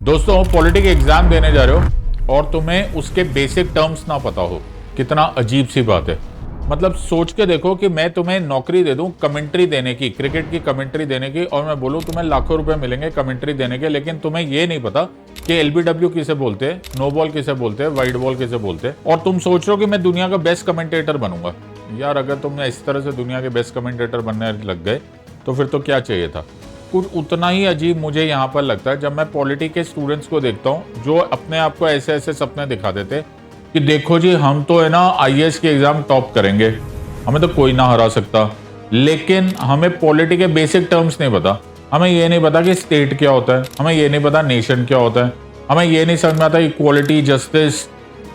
दोस्तों politic exam देने जा रहे हो और तुम्हें उसके बेसिक टर्म्स ना पता हो, कितना अजीब सी बात है। मतलब सोच के देखो कि मैं तुम्हें नौकरी दे दूं कमेंट्री देने की, क्रिकेट की कमेंट्री देने की, और मैं बोलूं तुम्हें लाखों रुपए मिलेंगे कमेंट्री देने के, लेकिन तुम्हें ये नहीं पता कि एलबीडब्ल्यू किसे बोलते हैं, नो बॉल किसे बोलते हैं, वाइड बॉल किसे बोलते हैं, और तुम सोच रहे हो कि मैं दुनिया का बेस्ट कमेंटेटर बनूंगा। यार अगर तुम इस तरह से दुनिया के बेस्ट कमेंटेटर बनने लग गए तो फिर तो क्या चाहिए था। कुछ उतना ही अजीब मुझे यहाँ पर लगता है जब मैं पॉलिटी के स्टूडेंट्स को देखता हूँ जो अपने आप को ऐसे ऐसे सपने दिखा देते कि देखो जी हम तो है ना आईएएस के एग्जाम टॉप करेंगे, हमें तो कोई ना हरा सकता, लेकिन हमें पॉलिटी के बेसिक टर्म्स नहीं पता। हमें ये नहीं पता कि स्टेट क्या होता है, हमें ये नहीं पता नेशन क्या होता है, हमें ये नहीं समझ में आता इक्वालिटी, जस्टिस,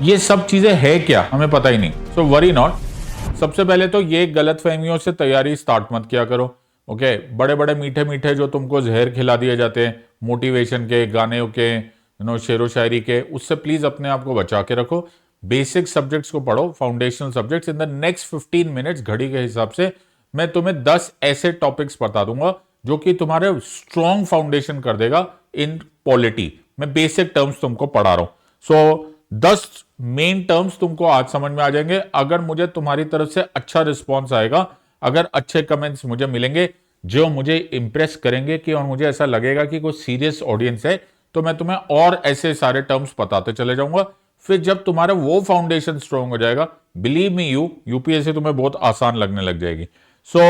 ये सब चीजें है क्या, हमें पता ही नहीं। So worry not. सबसे पहले तो ये गलत फहमियों से तैयारी स्टार्ट मत किया करो। ओके बड़े बड़े मीठे मीठे जो तुमको जहर खिला दिए जाते हैं मोटिवेशन के, गाने के, शेरो शायरी के, उससे प्लीज अपने आप को बचा के रखो। बेसिक सब्जेक्ट्स को पढ़ो, foundational subjects. In the next 15 minutes घड़ी के हिसाब से मैं तुम्हें 10 ऐसे टॉपिक्स बता दूंगा जो कि तुम्हारे स्ट्रॉन्ग फाउंडेशन कर देगा इन पॉलिटी। मैं बेसिक टर्म्स तुमको पढ़ा रहा हूं। सो 10 मेन टर्म्स तुमको आज समझ में आ जाएंगे अगर मुझे तुम्हारी तरफ से अच्छा रिस्पॉन्स आएगा, अगर अच्छे कमेंट्स मुझे मिलेंगे जो मुझे इंप्रेस करेंगे कि, और मुझे ऐसा लगेगा कि कोई सीरियस ऑडियंस है, तो मैं तुम्हें और ऐसे सारे टर्म्स बताते चले जाऊंगा। फिर जब तुम्हारा वो फाउंडेशन स्ट्रांग हो जाएगा, बिलीव मी यूपीएससी तुम्हें बहुत आसान लगने लग जाएगी। सो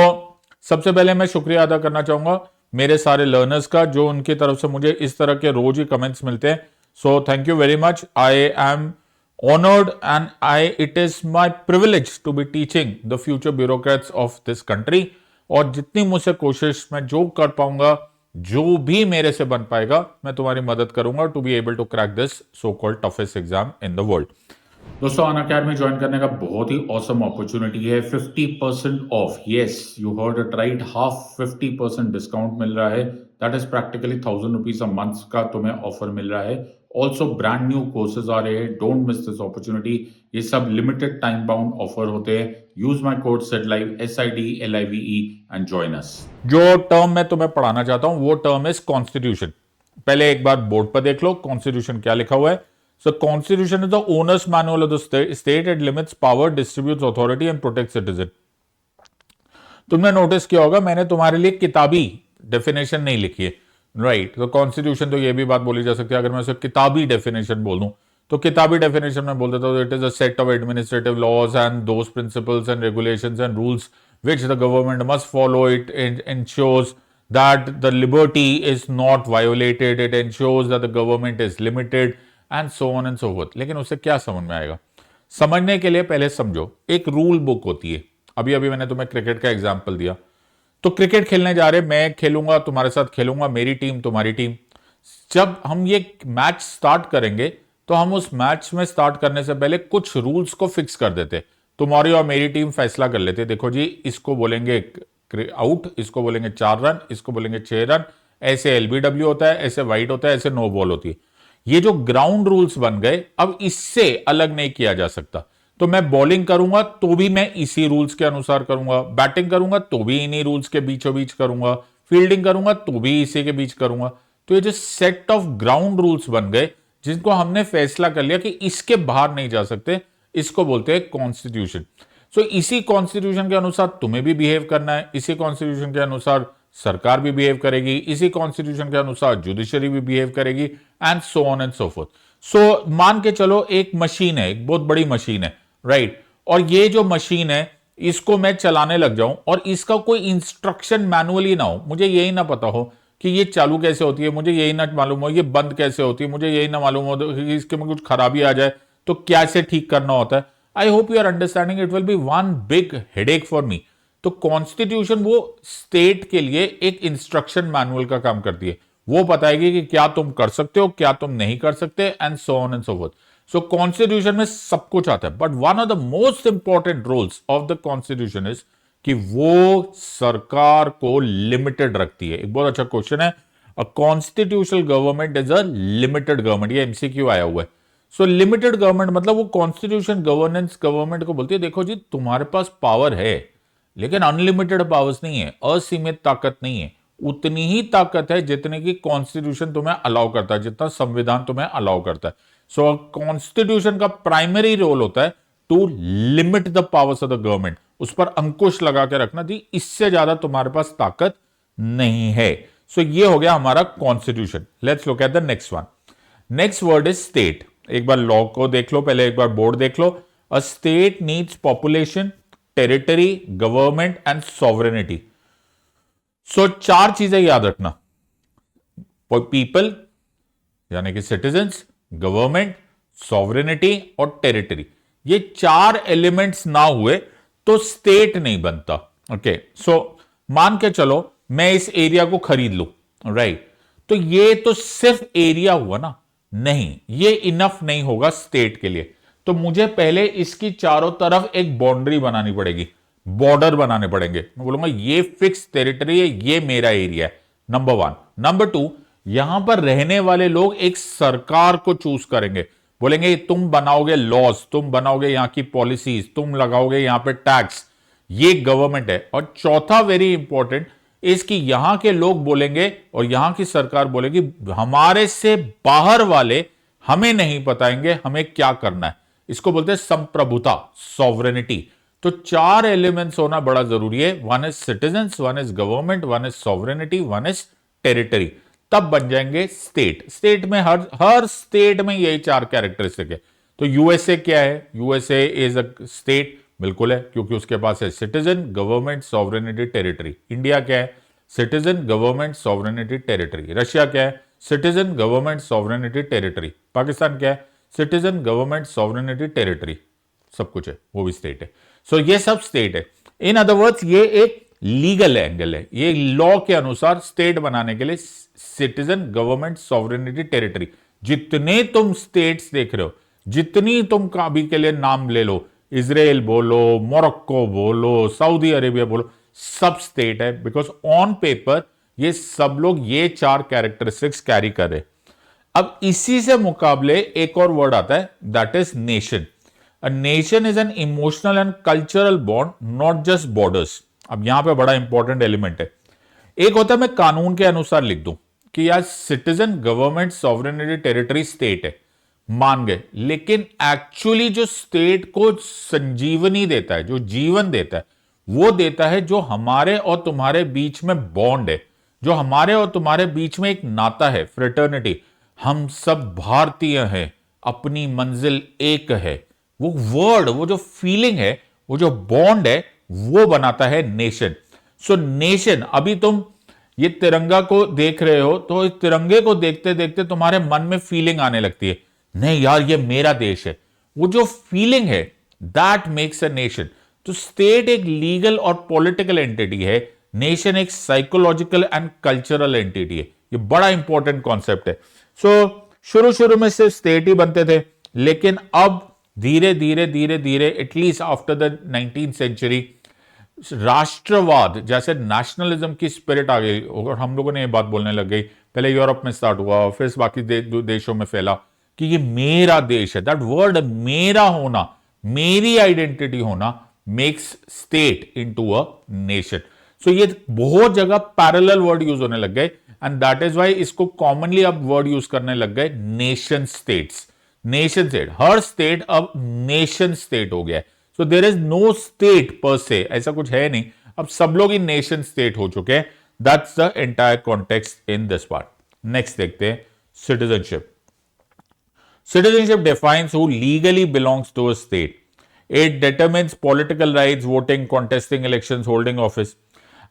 सबसे पहले मैं शुक्रिया अदा करना चाहूंगा मेरे सारे लर्नर्स का जो उनकी तरफ से मुझे इस तरह के रोज ही कमेंट्स मिलते हैं। So thank you very much. I am honored and it is my privilege to be teaching the future bureaucrats of this country। और जितनी मुझसे कोशिश मैं जो कर पाऊंगा, जो भी मेरे से बन पाएगा, मैं तुम्हारी मदद करूंगा to be able to crack this so called toughest exam in the world. दोस्तों अनअकैडमी ज्वाइन करने का बहुत ही ऑसम अपॉर्चुनिटी है। 50% off, yes you heard it right, half 50% discount मिल रहा है। That is practically 1000 rupees a month का तुम्हें ऑफर मिल रहा है। ऑल्सो ब्रांड न्यू कोर्सेज आ रहे हैं, डोंट मिस दिस अपॉर्चुनिटी। ये सब लिमिटेड टाइम बाउंड ऑफर होते हैं। Use my code SEDLIVE SIDLIVE and join us. जो टर्म मैं तुम्हें पढ़ाना चाहता हूं वो टर्म इज कॉन्स्टिट्यूशन। पहले एक बार बोर्ड पर देख लो कॉन्स्टिट्यूशन क्या लिखा हुआ है। So constitution is the owner's manual of the state. It limits power, distributes authority and protects citizen। तुमने नोटिस किया होगा मैंने तुम्हारे लिए किताबी डेफिनेशन नहीं लिखी है, राइट। तो कॉन्स्टिट्यूशन तो ये भी बात बोली जा सकती है, अगर मैं उसे किताबी डेफिनेशन बोल दूं तो किताबी डेफिनेशन में बोल देता हूं it is a set of administrative laws and those principles and regulations and rules which the government must follow. It ensures that the liberty is not violated. It ensures that the government is limited and so on and so forth। लेकिन उससे क्या समझ में आएगा? समझने के लिए पहले समझो एक रूल बुक होती है। अभी अभी मैंने तुम्हें क्रिकेट का एग्जाम्पल दिया, तो क्रिकेट खेलने जा रहे, मैं खेलूंगा, तुम्हारे साथ खेलूंगा, मेरी टीम तुम्हारी टीम। जब हम ये मैच स्टार्ट करेंगे तो हम उस मैच में स्टार्ट करने से पहले कुछ रूल्स को फिक्स कर देते। तुम्हारी और मेरी टीम फैसला कर लेते, देखो जी इसको बोलेंगे आउट, इसको बोलेंगे 4 रन, इसको बोलेंगे 6 रन, ऐसे एलबीडब्ल्यू होता है, ऐसे वाइड होता है, ऐसे नो बॉल होती है। ये जो ग्राउंड रूल्स बन गए अब इससे अलग नहीं किया जा सकता। तो मैं बॉलिंग करूंगा तो भी मैं इसी रूल्स के अनुसार करूंगा, बैटिंग करूंगा तो भी इन्हीं रूल्स के बीचों बीच करूंगा, फील्डिंग करूंगा तो भी इसी के बीच करूंगा। तो ये जो सेट ऑफ ग्राउंड रूल्स बन गए जिनको हमने फैसला कर लिया कि इसके बाहर नहीं जा सकते, इसको बोलते हैं कॉन्स्टिट्यूशन। सो इसी कॉन्स्टिट्यूशन के अनुसार तुम्हें भी बिहेव करना है, इसी कॉन्स्टिट्यूशन के अनुसार सरकार भी बिहेव करेगी, इसी कॉन्स्टिट्यूशन के अनुसार जुडिशरी भी बिहेव करेगी and so on and so forth. So मान के चलो एक मशीन है, एक बहुत बड़ी मशीन है, राइट। और ये जो मशीन है इसको मैं चलाने लग जाऊं और इसका कोई इंस्ट्रक्शन मैनुअली ना हो, मुझे यही ना पता हो कि ये चालू कैसे होती है, मुझे यही ना मालूम हो ये बंद कैसे होती है, मुझे यही ना मालूम हो कि इसके में कुछ खराबी आ जाए तो कैसे ठीक करना होता है। I hope you are understanding, it will be one big headache for me. तो कॉन्स्टिट्यूशन वो स्टेट के लिए एक इंस्ट्रक्शन मैनुअल का काम करती है, वो बताएगी कि क्या तुम कर सकते हो, क्या तुम नहीं कर सकते and so on and so forth. So constitution में सब कुछ आता है, but one of the most important rules of the constitution is कि वो सरकार को लिमिटेड रखती है। एक बहुत अच्छा क्वेश्चन है, a constitutional government is a limited government, ये एमसीक्यू आया हुआ है। सो लिमिटेड गवर्नमेंट मतलब वो कॉन्स्टिट्यूशन गवर्नेंस गवर्नमेंट को बोलती है देखो जी तुम्हारे पास पावर है लेकिन अनलिमिटेड पावर्स नहीं है, असीमित ताकत नहीं है। उतनी ही ताकत है जितने की कॉन्स्टिट्यूशन तुम्हें अलाउ करता है, जितना संविधान तुम्हें अलाउ करता है। सो कॉन्स्टिट्यूशन का प्राइमरी रोल होता है to limit the powers of the government, उस पर अंकुश लगा के रखना थी, इससे ज्यादा तुम्हारे पास ताकत नहीं है। सो ये हो गया हमारा constitution. Let's look at the next one. Next word is state. एक बार लॉ को देख लो, पहले एक बार बोर्ड देख लो। A state needs population, territory, government and sovereignty. So चार चीजें याद रखना, पीपल यानी कि सिटीजन्स, गवर्नमेंट, सॉवरेनिटी और टेरिटरी। ये चार एलिमेंट्स ना हुए तो स्टेट नहीं बनता। ओके, सो मान के चलो मैं इस एरिया को खरीद लूं, राइट, तो ये तो सिर्फ एरिया हुआ ना, नहीं, ये इनफ नहीं होगा स्टेट के लिए। तो मुझे पहले इसकी चारों तरफ एक बाउंड्री बनानी पड़ेगी, बॉर्डर बनाने पड़ेंगे। मैं बोलूंगा ये फिक्स टेरिटरी है, ये मेरा एरिया है, नंबर वन। नंबर टू, यहां पर रहने वाले लोग एक सरकार को चूज करेंगे, बोलेंगे तुम बनाओगे लॉज, तुम बनाओगे यहां की पॉलिसीज, तुम लगाओगे यहां पे टैक्स, ये गवर्नमेंट है। और चौथा वेरी इंपॉर्टेंट इसकी यहां के लोग बोलेंगे और यहां की सरकार बोलेगी हमारे से बाहर वाले हमें नहीं बताएंगे हमें क्या करना है। इसको बोलते हैं संप्रभुता, सॉवरेनिटी। तो चार एलिमेंट्स होना बड़ा जरूरी है, one is citizens, one is government, one is sovereignty, one is territory, तब बन जाएंगे स्टेट। स्टेट में हर स्टेट में यही चार कैरेक्टरिस्टिक है। तो यूएसए क्या है? यूएसए इज अ स्टेट, बिल्कुल है, क्योंकि उसके पास है citizen, government, sovereignty, territory. India क्या है? Citizen, government, sovereignty, territory. Russia क्या है? Citizen, government, sovereignty, territory. Pakistan क्या है? सिटीजन, गवर्नमेंट, सॉवरेनिटी, टेरिटरी, सब कुछ है, वो भी स्टेट है। सो ये सब स्टेट है। इन अदर वर्ड्स ये एक लीगल एंगल है, ये लॉ के अनुसार स्टेट बनाने के लिए सिटीजन, गवर्नमेंट, सॉवरेनिटी, टेरिटरी, जितने तुम स्टेट्स देख रहे हो, जितनी तुम अभी के लिए नाम ले लो, इजराइल बोलो, मोरक्को बोलो, सऊदी अरेबिया बोलो, सब स्टेट है, बिकॉज ऑन पेपर ये सब लोग ये चार कैरेक्टरिस्टिक्स कैरी कर रहे। अब इसी से मुकाबले एक और वर्ड आता है, that is nation. A nation is an emotional and cultural bond, not just borders. अब यहां पे बड़ा इंपॉर्टेंट एलिमेंट है। एक होता है मैं कानून के अनुसार लिख दूं कि यार citizen, government, sovereignty, territory state है, मान गए, लेकिन एक्चुअली जो स्टेट को संजीवनी देता है, जो जीवन देता है, वो देता है जो हमारे और तुम्हारे बीच में बॉन्ड है, जो हमारे और तुम्हारे बीच में एक नाता है, फ्रेटर्निटी। हम सब भारतीय हैं, अपनी मंजिल एक है। वो वर्ड, वो जो फीलिंग है, वो जो बॉन्ड है, वो बनाता है नेशन। सो नेशन, अभी तुम ये तिरंगा को देख रहे हो तो इस तिरंगे को देखते देखते तुम्हारे मन में फीलिंग आने लगती है, नहीं यार ये मेरा देश है। वो जो फीलिंग है, दैट मेक्स अ नेशन। तो स्टेट एक लीगल और पॉलिटिकल एंटिटी है, नेशन एक साइकोलॉजिकल एंड कल्चरल एंटिटी है। ये बड़ा इंपॉर्टेंट कॉन्सेप्ट है। सो शुरू शुरू में सिर्फ स्टेट ही बनते थे, लेकिन अब धीरे धीरे धीरे धीरे at least after the 19th century राष्ट्रवाद, जैसे नेशनलिज्म की स्पिरिट आ गई और हम लोगों ने ये बात बोलने लग गई। पहले यूरोप में स्टार्ट हुआ, फिर बाकी देशों में फैला कि ये मेरा देश है। दैट वर्ड मेरा होना, मेरी आइडेंटिटी होना makes state into a nation. So ये बहुत जगह पैरेलल वर्ड यूज होने लग गए एंड दैट इज व्हाई इसको कॉमनली अब वर्ड यूज करने लग गए नेशन स्टेट्स। नेशन स्टेट, हर स्टेट अब नेशन स्टेट हो गया है। So there is no state per se, ऐसा कुछ है नहीं, अब सब लोग इन नेशन स्टेट हो चुके हैं। That's the entire context in this part. Next देखते हैं citizenship. Citizenship defines who legally belongs to a state. It determines political rights, voting, contesting elections, holding office.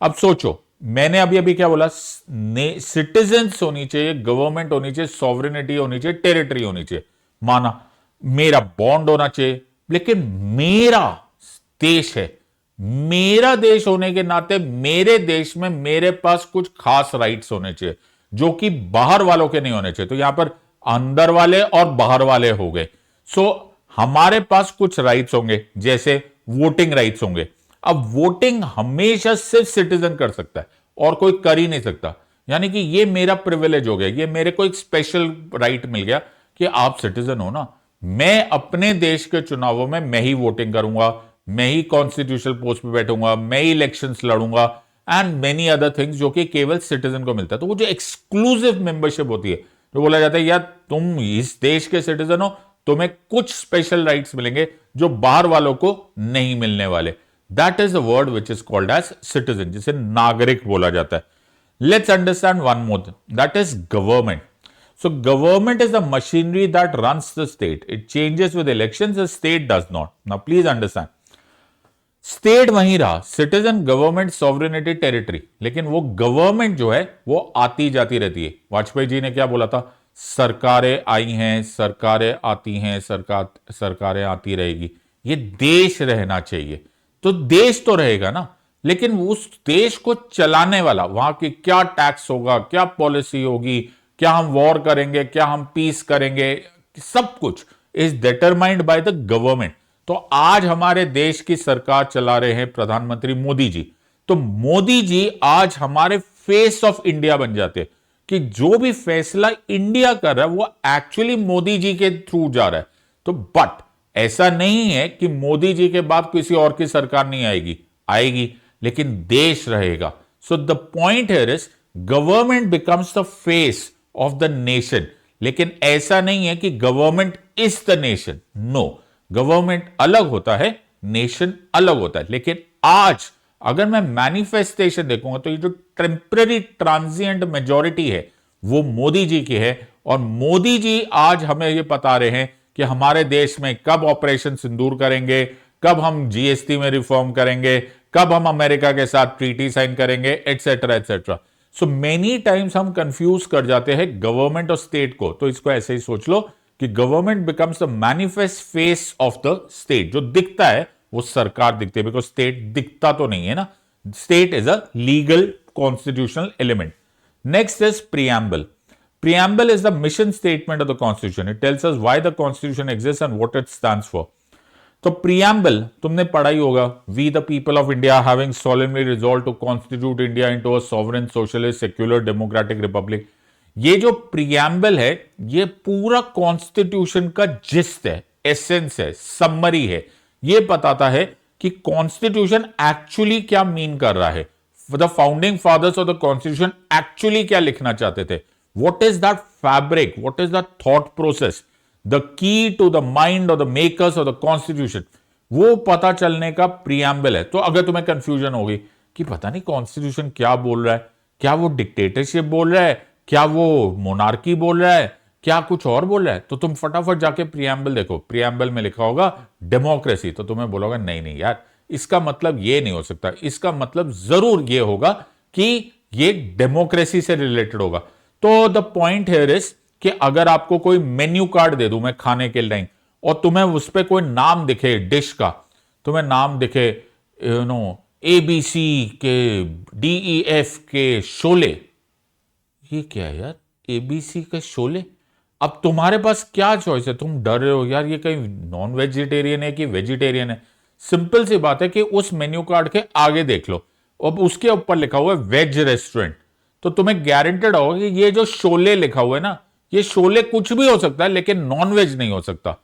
अब सोचो, मैंने अभी अभी क्या बोला, सिटीजन्स होनी चाहिए, गवर्नमेंट होनी चाहिए, सॉवरेनिटी होनी चाहिए, टेरिटरी होनी चाहिए, माना, मेरा बॉन्ड होना चाहिए, लेकिन मेरा देश है। मेरा देश होने के नाते मेरे देश में मेरे पास कुछ खास राइट्स होने चाहिए जो कि बाहर वालों के नहीं होने चाहिए। तो यहां पर अंदर वाले और बाहर वाले हो गए। सो हमारे पास कुछ राइट्स होंगे, जैसे वोटिंग राइट्स होंगे। अब वोटिंग हमेशा सिर्फ सिटीजन कर सकता है और कोई कर ही नहीं सकता, यानी कि ये मेरा प्रिविलेज हो गया, ये मेरे को एक स्पेशल राइट मिल गया कि आप सिटीजन हो ना, मैं अपने देश के चुनावों में मैं ही वोटिंग करूंगा, मैं ही कॉन्स्टिट्यूशनल पोस्ट पे बैठूंगा, मैं ही इलेक्शंस लड़ूंगा एंड मेनी अदर थिंग्स जो कि केवल सिटीजन को मिलता है। तो वो जो एक्सक्लूसिव मेंबरशिप होती है, जो बोला जाता है यार तुम इस देश के सिटीजन हो, तुम्हें कुछ स्पेशल राइट्स मिलेंगे जो बाहर वालों को नहीं मिलने वाले, that is the word which is called as citizen, जिसे नागरिक बोला जाता है। Let's understand one more, that is government. So government is the machinery that runs the state. It changes with elections, the state does not. Now please understand. State वहीं रहा, citizen, government, sovereignty, territory, लेकिन वो government जो है वो आती जाती रहती है। वाजपेयी जी ने क्या बोला था, सरकारें आई हैं, सरकारें आती हैं, सरकारें आती रहेगी, ये देश रहना चाहिए। तो देश तो रहेगा ना, लेकिन उस देश को चलाने वाला, वहां की क्या टैक्स होगा, क्या पॉलिसी होगी, क्या हम वॉर करेंगे, क्या हम पीस करेंगे, सब कुछ is determined by the government. तो आज हमारे देश की सरकार चला रहे हैं प्रधानमंत्री मोदी जी। तो मोदी जी आज हमारे फेस ऑफ इंडिया बन जाते हैं कि जो भी फैसला इंडिया कर रहा है वो एक्चुअली मोदी जी के थ्रू जा रहा है। तो बट ऐसा नहीं है कि मोदी जी के बाद किसी और की सरकार नहीं आएगी, आएगी, लेकिन देश रहेगा। So the point here is government becomes the face of the nation, लेकिन ऐसा नहीं है कि government is the nation. No, government अलग होता है, नेशन अलग होता है। लेकिन आज अगर मैं मैनिफेस्टेशन देखूंगा तो ये जो टेम्पररी ट्रांजिएंट मेजॉरिटी है वो मोदी जी की है, और मोदी जी आज हमें ये बता रहे हैं कि हमारे देश में कब ऑपरेशन सिंदूर करेंगे, कब हम जीएसटी में रिफॉर्म करेंगे, कब हम अमेरिका के साथ ट्रीटी साइन करेंगे, etcetera etcetera. So many times हम कंफ्यूज कर जाते हैं गवर्नमेंट और स्टेट को। तो इसको ऐसे ही सोच लो कि government becomes the manifest face of the state. जो दिखता है वो सरकार दिखती है, बिकॉज स्टेट दिखता तो नहीं है ना। State is a legal constitutional element. Next is preamble. Preamble is the mission statement of the Constitution. It tells us why the Constitution exists and what it stands for. तो preamble तुमने पढ़ा ही होगा, we the people of India having solemnly resolved to constitute India into a sovereign, socialist, secular, democratic republic. ये जो preamble है ये पूरा कॉन्स्टिट्यूशन का जिस्ट है, एसेंस है, समरी है। ये बताता है कि कॉन्स्टिट्यूशन एक्चुअली क्या मीन कर रहा है, the founding fathers of the constitution actually क्या लिखना चाहते थे, what is that fabric, what is that thought process, the key to the mind of the makers of the constitution, वो पता चलने का प्रीएम्बल है। तो अगर तुम्हें कंफ्यूजन होगी कि पता नहीं कॉन्स्टिट्यूशन क्या बोल रहा है, क्या वो डिक्टेटरशिप बोल रहा है, क्या वो मोनार्की बोल रहा है, क्या कुछ और बोल रहा है, तो तुम फटाफट जाके प्रीएम्बल देखो। प्रीएम्बल में लिखा होगा डेमोक्रेसी, तो तुम्हें बोलोगा नहीं नहीं यार, इसका मतलब ये नहीं हो सकता, इसका मतलब जरूर ये होगा कि ये डेमोक्रेसी से रिलेटेड होगा। तो द पॉइंट हियर इज कि अगर आपको कोई मेन्यू कार्ड दे दूं मैं खाने के लिए, और तुम्हें उस पर कोई नाम दिखे डिश का, तुम्हें नाम दिखे ABC के DEF के शोले, ये क्या है यार ABC के शोले, अब तुम्हारे पास क्या चॉइस है? तुम डर रहे हो यार ये कहीं नॉन वेजिटेरियन है कि वेजिटेरियन है। सिंपल सी बात है कि उस मेन्यू कार्ड के आगे देख लो, अब उसके ऊपर लिखा हुआ है वेज रेस्टोरेंट, तो तुम्हें गारंटेड होगा कि ये जो शोले लिखा हुआ है ना, ये शोले कुछ भी हो सकता है लेकिन नॉन वेज नहीं हो सकता।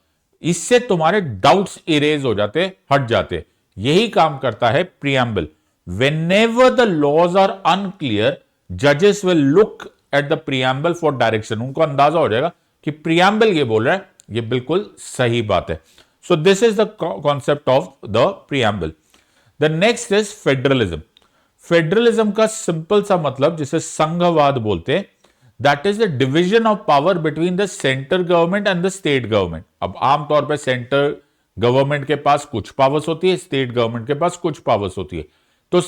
इससे तुम्हारे डाउट्स इरेज हो जाते, हट जाते। यही काम करता है preamble. Whenever the laws are unclear, जजेस will look at the preamble for direction. उनको अंदाजा हो जाएगा कि प्रीएम्बल ये बोल रहा है, ये बिल्कुल सही बात है। So this is the concept of the preamble. The next is federalism. Federalism का सिंपल सा मतलब, जिसे संघवाद बोलते हैं, that is the division of power between the central government and the state government. अब आमतौर पर सेंट्रल गवर्नमेंट के पास कुछ पावर्स होती है, स्टेट गवर्नमेंट के पास कुछ पावर्स होती है। तो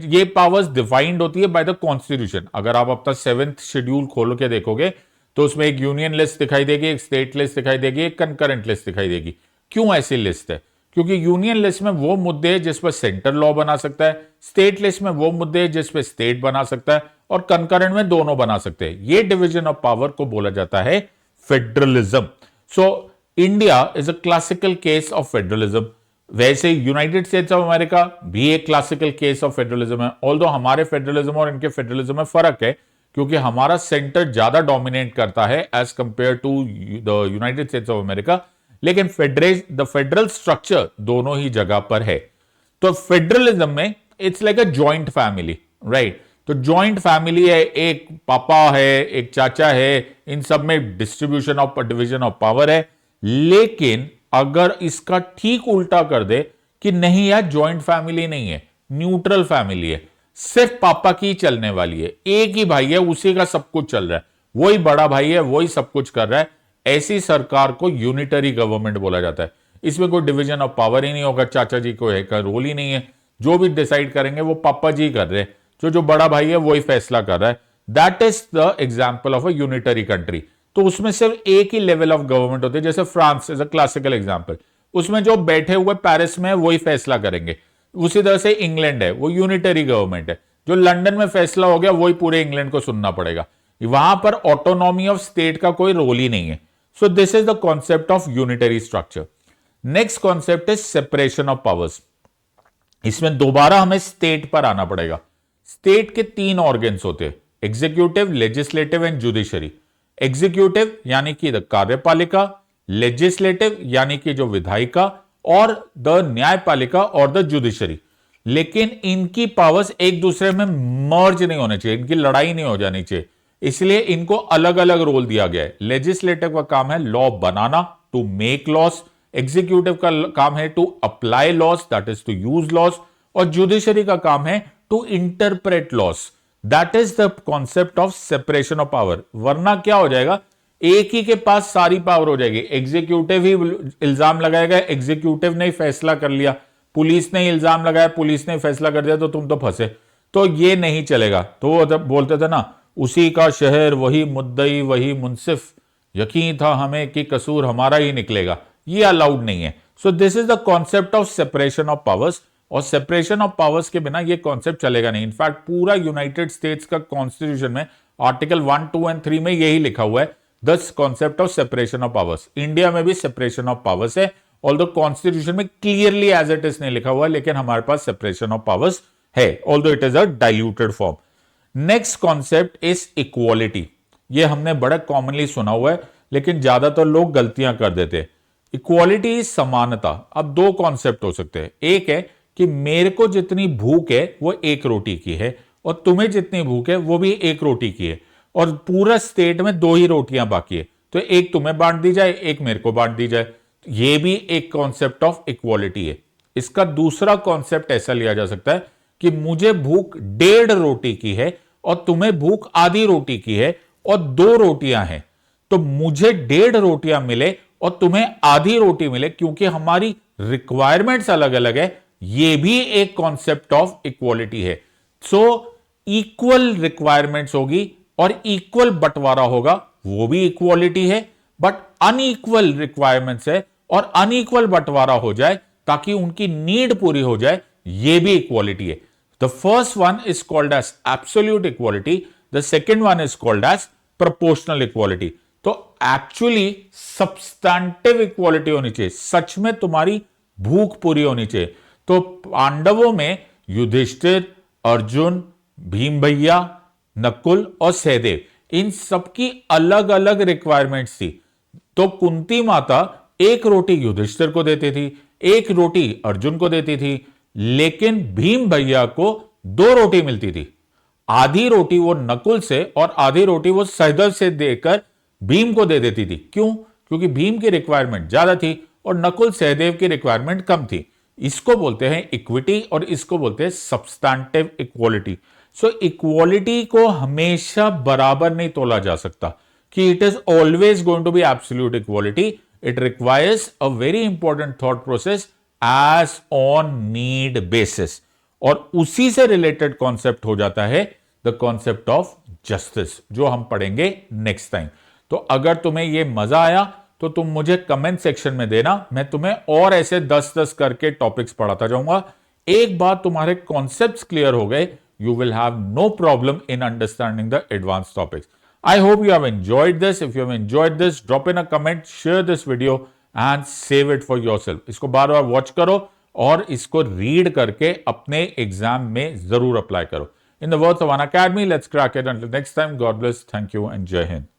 ये पावर्स डिफाइंड होती है बाय द कॉन्स्टिट्यूशन। अगर आप अपना 7th शेड्यूल खोल के देखोगे तो उसमें एक यूनियन लिस्ट दिखाई देगी, एक स्टेट लिस्ट दिखाई देगी, एक कंकरेंट लिस्ट दिखाई देगी। क्यों ऐसी लिस्ट है? क्योंकि यूनियन लिस्ट में वो मुद्दे हैं जिस पर सेंटर लॉ बना सकता है, स्टेट लिस्ट में वो मुद्दे हैं जिस पर स्टेट बना सकता है, और कंकरेंट में दोनों बना सकते हैं। ये डिवीजन ऑफ पावर को बोला जाता है federalism. So India is a classical case of federalism. वैसे यूनाइटेड स्टेट्स ऑफ अमेरिका भी एक क्लासिकल केस ऑफ फेडरलिज्म है। ऑल्दो हमारे फेडरलिज्म और इनके फेडरलिज्म में फर्क है, क्योंकि हमारा सेंटर ज्यादा डोमिनेट करता है as compare to the United States of America, लेकिन द फेडरल स्ट्रक्चर दोनों ही जगह पर है। तो फेडरलिज्म में it's like a joint family. Right. तो जॉइंट फैमिली है, एक पापा है, एक चाचा है, इन सब में distribution of division of power है। लेकिन अगर इसका ठीक उल्टा कर दे कि नहीं यार जॉइंट फैमिली नहीं है, न्यूट्रल फैमिली है, सिर्फ पापा की चलने वाली है, एक ही भाई है, उसी का सब कुछ चल रहा है, वही बड़ा भाई है, वही सब कुछ कर रहा है, ऐसी सरकार को यूनिटरी गवर्नमेंट बोला जाता है। इसमें कोई डिवीजन ऑफ पावर ही नहीं होगा, चाचा जी को का रोल ही नहीं है, जो भी डिसाइड करेंगे वो पापा जी कर रहे हैं, जो बड़ा भाई है वही फैसला कर रहा है। That is the example of a unitary country. तो उसमें सिर्फ एक ही लेवल ऑफ गवर्नमेंट होती है, जैसे France is a classical example, उसमें जो बैठे हुए पेरिस में वही फैसला करेंगे। उसी तरह से इंग्लैंड है, वो यूनिटरी गवर्नमेंट है, जो लंदन में फैसला हो गया वही पूरे इंग्लैंड को सुनना पड़ेगा, वहां पर ऑटोनॉमी ऑफ स्टेट का कोई रोल ही नहीं है। So this is the concept of unitary structure. Next concept is separation of powers. इसमें दोबारा हमें स्टेट पर आना पड़ेगा। स्टेट के तीन ऑर्गन्स होते हैं, executive, legislative and judiciary. Executive यानी कि द कार्यपालिका, लेजिस्लेटिव यानी कि जो विधायिका, और द न्यायपालिका और द जुडिशरी। लेकिन इनकी पावर्स एक दूसरे में मर्ज नहीं होने चाहिए, इनकी लड़ाई नहीं हो जानी चाहिए, इसलिए इनको अलग अलग रोल दिया गया है। लेजिस्लेटिव का काम है लॉ बनाना, टू मेक लॉस। एग्जीक्यूटिव का काम है to apply laws, that is to use laws. और जुडिशरी का काम है to interpret laws. That is the concept of separation of power. वरना क्या हो जाएगा, एक ही के पास सारी पावर हो जाएगी। एग्जीक्यूटिव ही इल्जाम लगाएगा, एग्जीक्यूटिव ने फैसला कर लिया, पुलिस ने इल्जाम लगाया, पुलिस ने फैसला कर दिया, तो तुम तो फंसे। तो ये नहीं चलेगा। तो वो बोलते थे ना, उसी का शहर वही मुद्दई वही मुंसिफ, यकीन था हमें कि कसूर हमारा ही निकलेगा। ये अलाउड नहीं है। So this is the concept of separation of powers. और सेपरेशन ऑफ पावर्स के बिना ये कॉन्सेप्ट चलेगा नहीं। इनफैक्ट पूरा यूनाइटेड स्टेट्स का कॉन्स्टिट्यूशन में आर्टिकल 1, 2 एंड 3 में यही लिखा हुआ है, the concept of separation of powers. India में भी सेपरेशन ऑफ पावर्स है, ऑल्दो कॉन्स्टिट्यूशन में क्लियरली एज इट इज नहीं लिखा हुआ है, लेकिन हमारे पास सेपरेशन ऑफ पावर्स है, although it is a diluted form. Next concept is equality. ये हमने बड़ा कॉमनली सुना हुआ है, लेकिन ज्यादातर लोग गलतियां कर देते हैं। इक्वालिटी इज समानता। अब दो कॉन्सेप्ट हो सकते हैं, एक है कि मेरे को जितनी भूख है वो एक रोटी की है, और तुम्हें जितनी भूख है वो भी एक रोटी की है, और पूरा स्टेट में दो ही रोटियां बाकी है, तो एक तुम्हें बांट दी जाए, एक मेरे को बांट दी जाए। ये भी एक कॉन्सेप्ट ऑफ इक्वालिटी है। इसका दूसरा कॉन्सेप्ट ऐसा लिया जा सकता है कि मुझे भूख 1.5 रोटी की है और तुम्हें भूख आधी रोटी की है, और 2 रोटियां हैं, तो मुझे 1.5 रोटियां मिले और तुम्हें आधी रोटी मिले, क्योंकि हमारी रिक्वायरमेंट्स अलग अलग है। ये भी एक कॉन्सेप्ट ऑफ इक्वालिटी है। सो इक्वल रिक्वायरमेंट्स होगी और इक्वल बंटवारा होगा, वो भी इक्वालिटी है। बट अनइक्वल रिक्वायरमेंट्स है और अनइक्वल बंटवारा हो जाए ताकि उनकी नीड पूरी हो जाए, ये भी इक्वालिटी है। The first one is called as absolute equality, the second one is called as proportional equality. तो एक्चुअली सब्सटैंटिव इक्वालिटी होनी चाहिए, सच में तुम्हारी भूख पूरी होनी चाहिए। तो पांडवों में युधिष्ठिर, अर्जुन, भीम भैया, नकुल और सहदेव, इन सबकी अलग अलग रिक्वायरमेंट्स थी। तो कुंती माता एक रोटी युधिष्ठिर को देती थी, एक रोटी अर्जुन को देती थी, लेकिन भीम भैया को 2 रोटी मिलती थी। आधी रोटी वो नकुल से और आधी रोटी वो सहदेव से देकर भीम को दे देती थी। क्यों? क्योंकि भीम की रिक्वायरमेंट ज्यादा थी और नकुल सहदेव की रिक्वायरमेंट कम थी। इसको बोलते हैं इक्विटी और इसको बोलते हैं सब्सटैंटिव इक्वालिटी। सो इक्वालिटी को हमेशा बराबर नहीं तोला जा सकता कि it is always going to be absolute equality. It requires a very important thought process as on need basis. और उसी से रिलेटेड कॉन्सेप्ट हो जाता है द कॉन्सेप्ट ऑफ जस्टिस, जो हम पढ़ेंगे नेक्स्ट टाइम। तो अगर तुम्हें यह मजा आया तो तुम मुझे कमेंट सेक्शन में देना, मैं तुम्हें और ऐसे 10-10 करके टॉपिक्स पढ़ाता जाऊंगा। एक बार तुम्हारे कॉन्सेप्ट्स क्लियर हो गए, you will have no problem in understanding the advanced topics. I hope you have enjoyed this. If you have enjoyed this, drop in a comment, share this video and save it for yourself. इसको बार-बार watch करो और इसको read करके अपने exam में जरूर apply करो. In the words of Unacademy, let's crack it. Until next time, God bless. Thank you and Jai Hind.